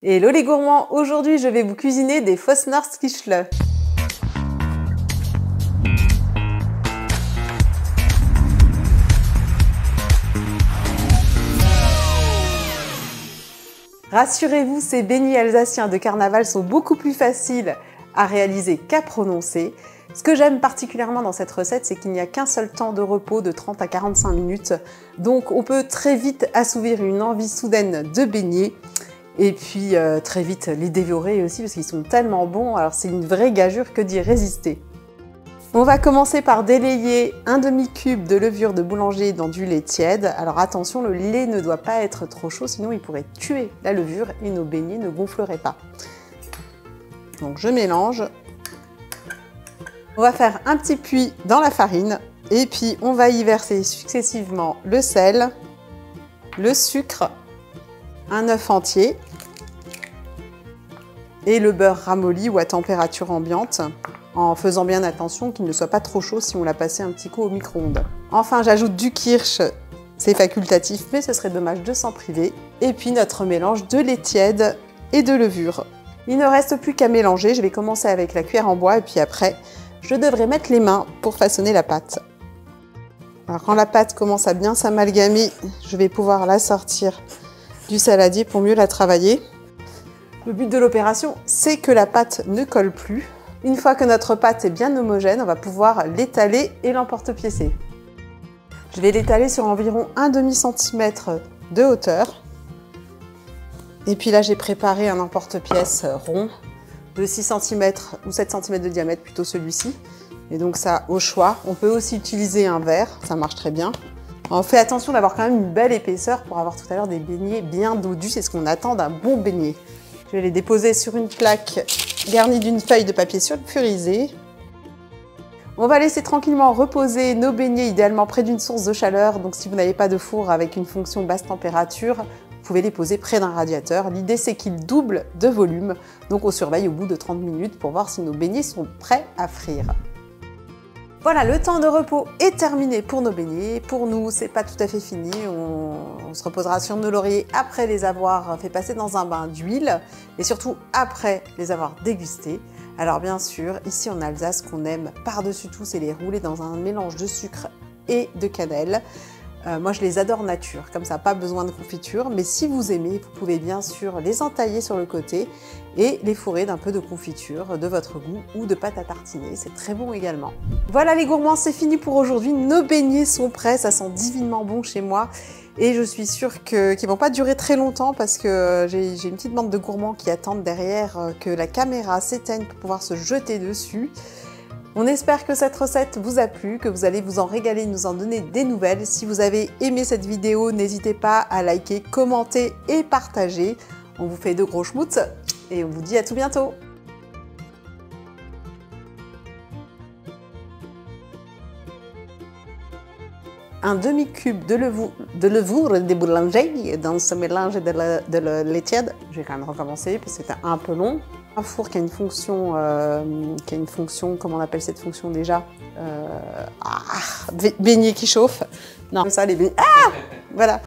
Hello les gourmands, aujourd'hui je vais vous cuisiner des Fosnarskishle. Rassurez-vous, ces beignets alsaciens de carnaval sont beaucoup plus faciles à réaliser qu'à prononcer. Ce que j'aime particulièrement dans cette recette, c'est qu'il n'y a qu'un seul temps de repos de 30 à 45 minutes. Donc on peut très vite assouvir une envie soudaine de beignets. Et puis très vite les dévorer aussi parce qu'ils sont tellement bons, alors c'est une vraie gageure que d'y résister. On va commencer par délayer un demi-cube de levure de boulanger dans du lait tiède. Alors attention, le lait ne doit pas être trop chaud, sinon il pourrait tuer la levure et nos beignets ne gonfleraient pas. Donc je mélange. On va faire un petit puits dans la farine et puis on va y verser successivement le sel, le sucre, un œuf entier et le beurre ramolli ou à température ambiante, en faisant bien attention qu'il ne soit pas trop chaud si on l'a passé un petit coup au micro-ondes. Enfin, j'ajoute du kirsch, c'est facultatif, mais ce serait dommage de s'en priver. Et puis notre mélange de lait tiède et de levure. Il ne reste plus qu'à mélanger, je vais commencer avec la cuillère en bois et puis après, je devrais mettre les mains pour façonner la pâte. Alors quand la pâte commence à bien s'amalgamer, je vais pouvoir la sortir du saladier pour mieux la travailler. Le but de l'opération, c'est que la pâte ne colle plus. Une fois que notre pâte est bien homogène, on va pouvoir l'étaler et l'emporte-piécer. Je vais l'étaler sur environ un demi-centimètre de hauteur. Et puis là, j'ai préparé un emporte-pièce rond de 6 cm ou 7 cm de diamètre, plutôt celui-ci. Et donc ça, au choix. On peut aussi utiliser un verre, ça marche très bien. On fait attention d'avoir quand même une belle épaisseur pour avoir tout à l'heure des beignets bien dodus, c'est ce qu'on attend d'un bon beignet. Je vais les déposer sur une plaque garnie d'une feuille de papier sulfurisé. On va laisser tranquillement reposer nos beignets, idéalement près d'une source de chaleur. Donc si vous n'avez pas de four avec une fonction basse température, vous pouvez les poser près d'un radiateur. L'idée c'est qu'ils doublent de volume. Donc on surveille au bout de 30 minutes pour voir si nos beignets sont prêts à frire. Voilà, le temps de repos est terminé pour nos beignets. Pour nous, c'est pas tout à fait fini. On se reposera sur nos lauriers après les avoir fait passer dans un bain d'huile et surtout après les avoir dégustés. Alors bien sûr, ici en Alsace, ce qu'on aime par-dessus tout, c'est les rouler dans un mélange de sucre et de cannelle. Moi, je les adore nature, comme ça, pas besoin de confiture. Mais si vous aimez, vous pouvez bien sûr les entailler sur le côté et les fourrer d'un peu de confiture de votre goût ou de pâte à tartiner. C'est très bon également. Voilà les gourmands, c'est fini pour aujourd'hui. Nos beignets sont prêts, ça sent divinement bon chez moi. Et je suis sûre qu'ils ne vont pas durer très longtemps parce que j'ai une petite bande de gourmands qui attendent derrière que la caméra s'éteigne pour pouvoir se jeter dessus. On espère que cette recette vous a plu, que vous allez vous en régaler, nous en donner des nouvelles. Si vous avez aimé cette vidéo, n'hésitez pas à liker, commenter et partager. On vous fait de gros schmutz et on vous dit à tout bientôt. Un demi-cube de levure de boulanger dans ce mélange de lait tiède. Je vais quand même recommencer parce que c'était un peu long. Un four qui a une fonction, comment on appelle cette fonction déjà, beignet qui chauffe. Non, ça les beignets. Ah, voilà.